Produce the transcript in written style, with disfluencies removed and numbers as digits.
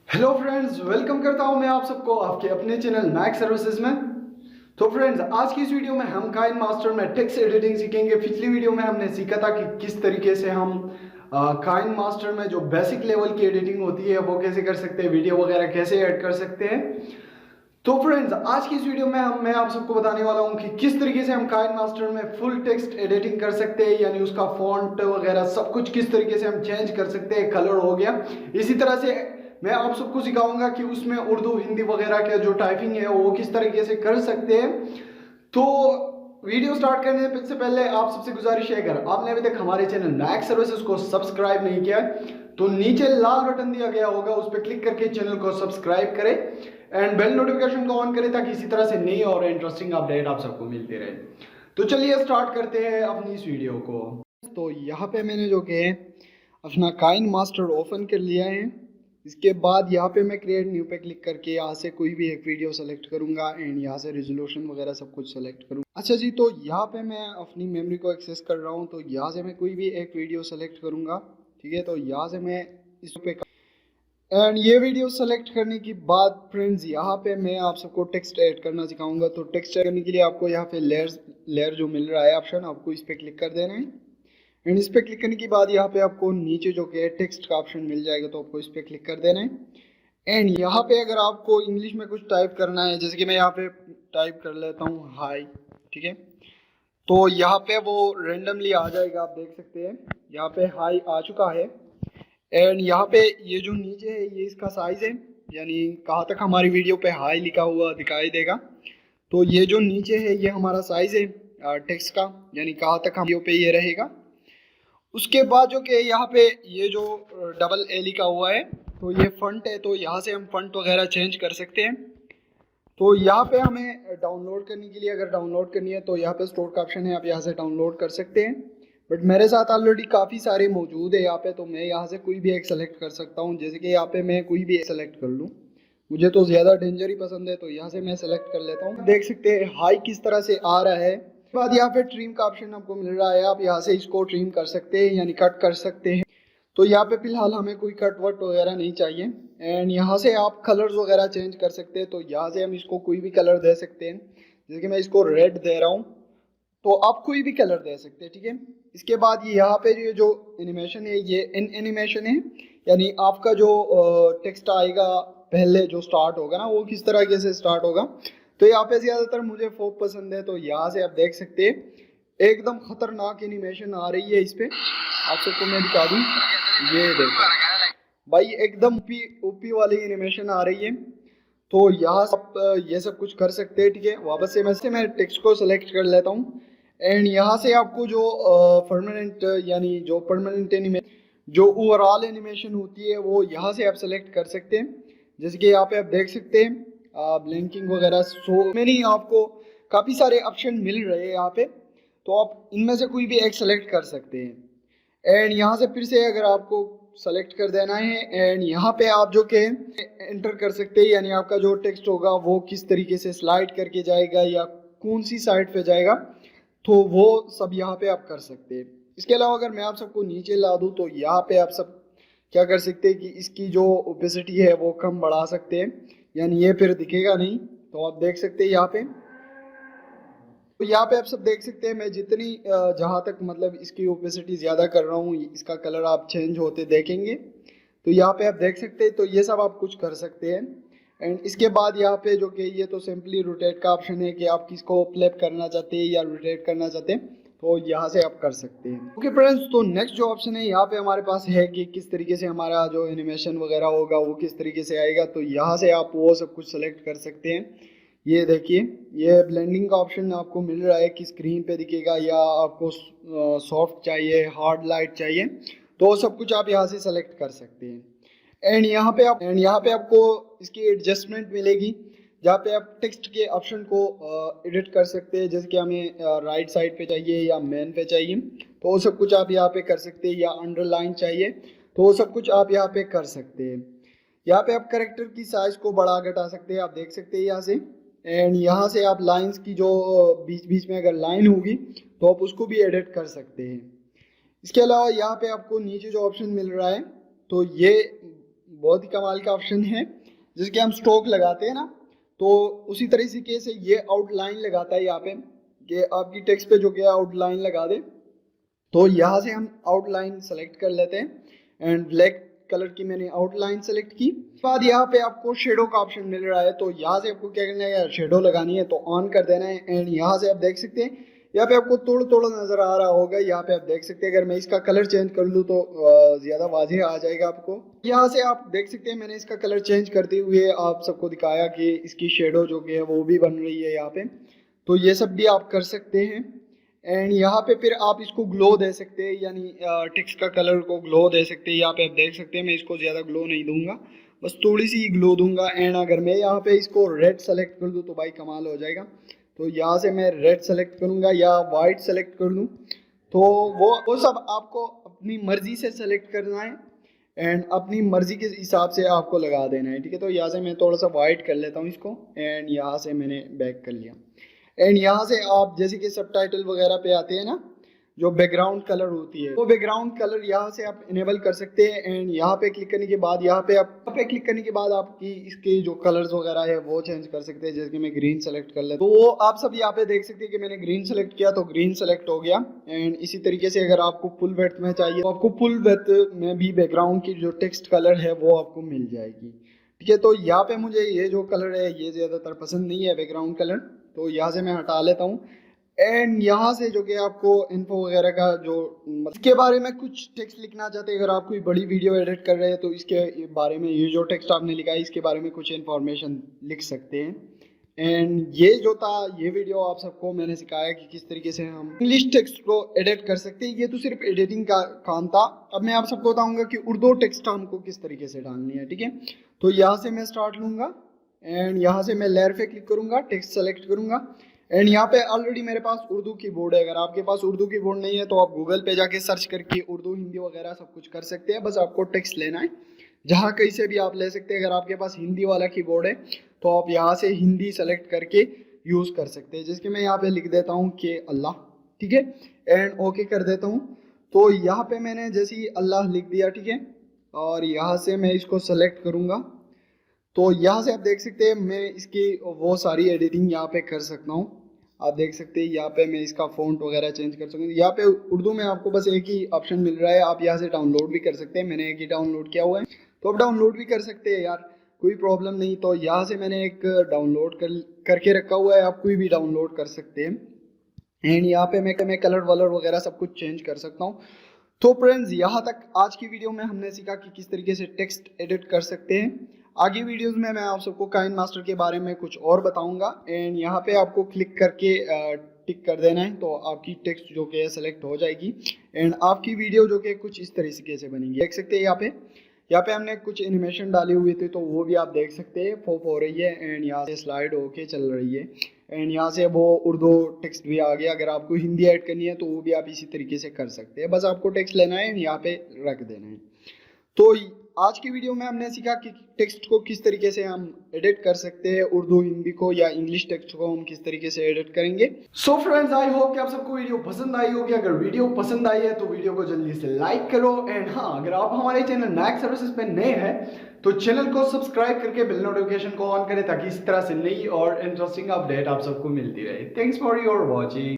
Hello friends, welcome करता हूं मैं आप सबको आपके अपने चैनल मैक सर्विसेज में। तो फ्रेंड्स, आज की इस वीडियो में हम काइन मास्टर में टेक्स्ट एडिटिंग सीखेंगे। पिछली वीडियो में हमने सीखा था कि किस तरीके से हम काइन मास्टर में जो बेसिक लेवल की एडिटिंग होती है वो कैसे कर सकते हैं, वीडियो वगैरह कैसे ऐड कर सकते हैं। तो फ्रेंड्स, आज की इस वीडियो में मैं आप सबको बताने वाला हूं कि किस तरीके से हम काइन मास्टर में फुल टेक्स्ट एडिटिंग कर सकते हैं, यानी उसका फॉन्ट वगैरह सब कुछ किस तरीके से हम चेंज कर सकते हैं। कलर हो गया, इसी तरह से मैं आप सबको सिखाऊंगा कि उसमें उर्दू हिंदी वगैरह का जो टाइपिंग है वो किस तरीके से कर सकते हैं। तो वीडियो स्टार्ट करने से पहले आप सबसे गुजारिश है, अगर आपने अभी तक हमारे चैनल मैक सर्विसेज को सब्सक्राइब नहीं किया है तो नीचे लाल बटन दिया गया होगा, उस पर क्लिक करके चैनल को सब्सक्राइब करें एंड बेल नोटिफिकेशन को ऑन करें ताकि इसी तरह से नई और इंटरेस्टिंग अपडेट आप सबको मिलती रहे। तो चलिए स्टार्ट करते हैं अपनी इस वीडियो को। तो यहाँ पे मैंने जो कि अपना काइन मास्टर ओपन कर लिया है। इसके बाद यहाँ पे मैं क्रिएट न्यू पे क्लिक करके यहाँ से कोई भी एक वीडियो सेलेक्ट करूँगा एंड यहाँ से रेजोल्यूशन वगैरह सब कुछ सेलेक्ट करूँगा। अच्छा जी, तो यहाँ पे मैं अपनी मेमोरी को एक्सेस कर रहा हूँ, तो यहाँ से मैं कोई भी एक वीडियो सेलेक्ट करूँगा। ठीक है, तो यहाँ से मैं इस पे एंड ये वीडियो सेलेक्ट करने के बाद फ्रेंड्स यहाँ पे मैं आप सबको टेक्स्ट ऐड करना सिखाऊंगा। तो टेक्स्ट ऐड करने के लिए आपको यहाँ पे लेयर जो मिल रहा है ऑप्शन, आपको इस पे क्लिक कर देना है एंड इस पे क्लिक करने के बाद यहाँ पे आपको नीचे जो कि टेक्स्ट का ऑप्शन मिल जाएगा, तो आपको इस पे क्लिक कर देना है। एंड यहाँ पे अगर आपको इंग्लिश में कुछ टाइप करना है, जैसे कि मैं यहाँ पे टाइप कर लेता हूँ हाई, ठीक है, तो यहाँ पे वो रेंडमली आ जाएगा। आप देख सकते हैं यहाँ पे हाई आ चुका है एंड यहाँ पे ये जो नीचे है ये इसका साइज है, यानी कहाँ तक हमारी वीडियो पे हाई लिखा हुआ दिखाई देगा। तो ये जो नीचे है ये हमारा साइज है टेक्स्ट का, यानी कहाँ तक हम वीडियो पे ये रहेगा। उसके बाद जो कि यहाँ पे ये जो डबल ए लिखा हुआ है तो ये फंट है, तो यहाँ से हम फंट वगैरह चेंज कर सकते हैं। तो यहाँ पे हमें डाउनलोड करने के लिए, अगर डाउनलोड करनी है तो यहाँ पे स्टोर का ऑप्शन है, आप यहाँ से डाउनलोड कर सकते हैं। बट मेरे साथ ऑलरेडी काफ़ी सारे मौजूद है यहाँ पे, तो मैं यहाँ से कोई भी एक सेलेक्ट कर सकता हूँ। जैसे कि यहाँ पे मैं कोई भी एक सेलेक्ट कर लूँ, मुझे तो ज़्यादा डेंजर ही पसंद है, तो यहाँ से मैं सेलेक्ट कर लेता हूँ। देख सकते हैं हाई किस तरह से आ रहा है। उसके बाद यहाँ पे ट्रिम का ऑप्शन आपको मिल रहा है, आप यहाँ से इसको ट्रिम कर सकते हैं, यानी कट कर सकते हैं। तो यहाँ पे फिलहाल हमें कोई कट वट वगैरह नहीं चाहिए एंड यहाँ से आप कलर्स वगैरह चेंज कर सकते हैं। तो यहाँ से हम इसको कोई भी कलर दे सकते हैं, जैसे कि मैं इसको रेड दे रहा हूँ, तो आप कोई भी कलर दे सकते हैं। ठीक है, इसके बाद ये यहाँ पे ये जो एनिमेशन है ये इन एनिमेशन है, यानी आपका जो टेक्स्ट आएगा पहले जो स्टार्ट होगा ना वो किस तरीके से स्टार्ट होगा। तो यहाँ पे ज़्यादातर मुझे फोक पसंद है, तो यहाँ से आप देख सकते हैं एकदम खतरनाक एनिमेशन आ रही है। इस पे आप सबको मैं दिखा दूँ, ये देखो भाई एकदम ओपी ओपी वाली एनिमेशन आ रही है। तो यहाँ सब ये सब कुछ कर सकते हैं। ठीक है, वापस से मैं टेक्स्ट को सेलेक्ट कर लेता हूँ एंड यहाँ से आपको जो परमानेंट यानी जो परमानेंट एनिमेशन जो ओवरऑल एनिमेशन होती है वो यहाँ से आप सेलेक्ट कर सकते हैं। जैसे कि यहाँ पे आप देख सकते हैं ब्लिंकिंग वगैरह, सो मेनी आपको काफ़ी सारे ऑप्शन मिल रहे हैं यहाँ पे, तो आप इनमें से कोई भी एक सेलेक्ट कर सकते हैं। एंड यहाँ से फिर से अगर आपको सेलेक्ट कर देना है एंड यहाँ पे आप जो के एंटर कर सकते हैं, यानी आपका जो टेक्स्ट होगा वो किस तरीके से स्लाइड करके जाएगा या कौन सी साइड पे जाएगा, तो वो सब यहाँ पे आप कर सकते हैं। इसके अलावा अगर मैं आप सबको नीचे ला दूँ तो यहाँ पे आप सब क्या कर सकते हैं कि इसकी जो ओपेसिटी है वो कम बढ़ा सकते हैं, यानी ये फिर दिखेगा नहीं। तो आप देख सकते हैं यहाँ पे, तो यहाँ पे आप सब देख सकते हैं मैं जितनी जहाँ तक मतलब इसकी ओपेसिटी ज़्यादा कर रहा हूँ इसका कलर आप चेंज होते देखेंगे। तो यहाँ पे आप देख सकते हैं, तो ये सब आप कुछ कर सकते हैं। एंड इसके बाद यहाँ पे जो कि ये तो सिंपली रोटेट का ऑप्शन है कि आप किसको फ्लिप करना चाहते हैं या रोटेट करना चाहते हैं, तो यहाँ से आप कर सकते हैं। ओके फ्रेंड्स, तो नेक्स्ट जो ऑप्शन है यहाँ पे हमारे पास है कि किस तरीके से हमारा जो एनिमेशन वगैरह होगा वो किस तरीके से आएगा। तो यहाँ से आप वो सब कुछ सेलेक्ट कर सकते हैं। ये देखिए ये ब्लेंडिंग का ऑप्शन आपको मिल रहा है कि स्क्रीन पे दिखेगा या आपको सॉफ्ट चाहिए, हार्ड लाइट चाहिए, तो सब कुछ आप यहाँ से सेलेक्ट कर सकते हैं। एंड यहाँ पे आपको इसकी एडजस्टमेंट मिलेगी, जहाँ पे आप टेक्स्ट के ऑप्शन को एडिट कर सकते हैं, जैसे कि हमें राइट साइड पे चाहिए या मेन पे चाहिए, तो वो सब कुछ आप यहाँ पे कर सकते हैं, या अंडरलाइन चाहिए तो वो सब कुछ आप यहाँ पे कर सकते हैं। यहाँ पे आप करेक्टर की साइज को बढ़ा घटा सकते हैं, आप देख सकते हैं यहाँ से। एंड यहाँ से आप लाइंस की जो बीच बीच में अगर लाइन होगी तो आप उसको भी एडिट कर सकते हैं। इसके अलावा यहाँ पे आपको नीचे जो ऑप्शन मिल रहा है, तो ये बहुत ही कमाल का ऑप्शन है, जिसके हम स्ट्रोक लगाते हैं ना, तो उसी तरीके से ये आउटलाइन लगाता है यहाँ पे, कि आपकी टेक्स्ट पे जो कि आउटलाइन लगा दे। तो यहाँ से हम आउटलाइन सेलेक्ट कर लेते हैं एंड ब्लैक कलर की मैंने आउटलाइन सेलेक्ट की। बाद यहाँ पे आपको शेडो का ऑप्शन मिल रहा है, तो यहाँ से आपको क्या करना है, शेडो लगानी है तो ऑन कर देना है। एंड यहाँ से आप देख सकते हैं, यहाँ पे आपको थोड़ा थोड़ा नजर आ रहा होगा, यहाँ पे आप देख सकते हैं। अगर मैं इसका कलर चेंज कर लूँ तो ज्यादा वाज़ेह आ जाएगा आपको। यहाँ से आप देख सकते हैं मैंने इसका कलर चेंज करते हुए आप सबको दिखाया कि इसकी शेडो जो कि है वो भी बन रही है यहाँ पे। तो ये सब भी आप कर सकते हैं। एंड यहाँ पे फिर आप इसको ग्लो दे सकते हैं, यानी टेक्स्ट का कलर को ग्लो दे सकते हैं। यहाँ पे आप देख सकते हैं मैं इसको ज़्यादा ग्लो नहीं दूंगा, बस थोड़ी सी ग्लो दूंगा। एंड अगर मैं यहाँ पे इसको रेड सेलेक्ट कर दूँ तो भाई कमाल हो जाएगा। तो यहाँ से मैं रेड सेलेक्ट करूँगा या वाइट सेलेक्ट कर लूँ, तो वो सब आपको अपनी मर्जी से सेलेक्ट करना है एंड अपनी मर्जी के हिसाब से आपको लगा देना है, ठीक है। तो यहाँ से मैं थोड़ा सा वाइट कर लेता हूँ इसको, एंड यहाँ से मैंने बैक कर लिया। एंड यहाँ से आप जैसे कि सबटाइटल वगैरह पे आते हैं ना, जो बैकग्राउंड कलर होती है, वो बैकग्राउंड कलर यहाँ से आप इनेबल कर सकते हैं। एंड यहाँ पे क्लिक करने के बाद यहाँ पे क्लिक करने के बाद आपकी इसके जो कलर्स वगैरह है वो चेंज कर सकते हैं। जैसे कि मैं ग्रीन सेलेक्ट कर लेता हूँ, तो वो आप सब यहाँ पे देख सकते हैं कि मैंने ग्रीन सेलेक्ट किया तो ग्रीन सेलेक्ट हो गया। एंड इसी तरीके से अगर आपको फुल विड्थ में चाहिए तो आपको फुल विड्थ में भी बैकग्राउंड की जो टेक्स्ट कलर है वो आपको मिल जाएगी, ठीक है। तो यहाँ पे मुझे ये जो कलर है ये ज़्यादातर पसंद नहीं है, बैकग्राउंड कलर, तो यहाँ से मैं हटा लेता हूँ। एंड यहाँ से जो कि आपको इन्फो वगैरह का जो इसके बारे में कुछ टेक्स्ट लिखना चाहते हैं, अगर आप कोई बड़ी वीडियो एडिट कर रहे हैं तो इसके बारे में ये जो टेक्स्ट आपने लिखा है इसके बारे में कुछ इन्फॉर्मेशन लिख सकते हैं। एंड ये जो था ये वीडियो आप सबको मैंने सिखाया कि किस तरीके से हम इंग्लिश टेक्स्ट को एडिट कर सकते हैं। ये तो सिर्फ एडिटिंग का काम था। अब मैं आप सबको बताऊंगा कि उर्दू टेक्स्ट हमको किस तरीके से डालनी है, ठीक है। तो यहाँ से मैं स्टार्ट लूँगा एंड यहाँ से मैं लेयर पे क्लिक करूँगा, टेक्स्ट सेलेक्ट करूँगा। एंड यहाँ पे ऑलरेडी मेरे पास उर्दू कीबोर्ड है। अगर आपके पास उर्दू कीबोर्ड नहीं है तो आप गूगल पे जाके सर्च करके उर्दू हिंदी वगैरह सब कुछ कर सकते हैं। बस आपको टेक्स्ट लेना है, जहाँ कहीं से भी आप ले सकते हैं। अगर आपके पास हिंदी वाला कीबोर्ड है तो आप यहाँ से हिंदी सेलेक्ट करके यूज़ कर सकते हैं। जिसके मैं यहाँ पे लिख देता हूँ कि अल्लाह, ठीक है, एंड ओके कर देता हूँ। तो यहाँ पे मैंने जैसे ही अल्लाह लिख दिया, ठीक है, और यहाँ से मैं इसको सेलेक्ट करूँगा। तो यहाँ से आप देख सकते हैं मैं इसकी वो सारी एडिटिंग यहाँ पे कर सकता हूँ। आप देख सकते हैं यहाँ पे मैं इसका फ़ॉन्ट वगैरह चेंज कर सकता हूँ। यहाँ पे उर्दू में आपको बस एक ही ऑप्शन मिल रहा है, आप यहाँ से डाउनलोड भी कर सकते हैं। मैंने एक ही डाउनलोड किया हुआ है, तो आप डाउनलोड भी कर सकते हैं यार, कोई प्रॉब्लम नहीं। तो यहाँ से मैंने एक डाउनलोड करके रखा हुआ है, आप कोई भी डाउनलोड कर सकते हैं। एंड यहाँ पे मैं कलर वलर वगैरह सब कुछ चेंज कर सकता हूँ। तो फ्रेंड्स, यहाँ तक आज की वीडियो में हमने सीखा कि किस तरीके से टेक्स्ट एडिट कर सकते हैं। आगे वीडियोस में मैं आप सबको काइनमास्टर के बारे में कुछ और बताऊंगा। एंड यहाँ पे आपको क्लिक करके टिक कर देना है, तो आपकी टेक्स्ट जो कि सेलेक्ट हो जाएगी एंड आपकी वीडियो जो कि कुछ इस तरीके से बनेगी। देख सकते हैं यहाँ पे हमने कुछ एनिमेशन डाले हुए थे, तो वो भी आप देख सकते हैं, पॉप हो रही है एंड यहाँ से स्लाइड होके चल रही है। एंड यहाँ से वो उर्दू टेक्स्ट भी आ गया। अगर आपको हिंदी ऐड करनी है तो वो भी आप इसी तरीके से कर सकते हैं, बस आपको टेक्स्ट लेना है यहाँ पे रख देना है। तो आज की वीडियो में हमने सीखा कि टेक्स्ट को किस तरीके से हम एडिट कर सकते हैं, उर्दू हिंदी को या इंग्लिश टेक्स्ट को हम किस तरीके से एडिट करेंगे। सो फ्रेंड्स, आई होप कि आप सबको वीडियो पसंद आई होगी। अगर वीडियो पसंद आई है तो वीडियो को जल्दी से लाइक करो। एंड हाँ, अगर आप हमारे चैनल मैक्स सर्विसेज पे नए हैं तो चैनल को सब्सक्राइब करके बेल नोटिफिकेशन को ऑन करें, ताकि इस तरह से नई और इंटरेस्टिंग अपडेट आप सबको मिलती रहे। Thanks for your watching.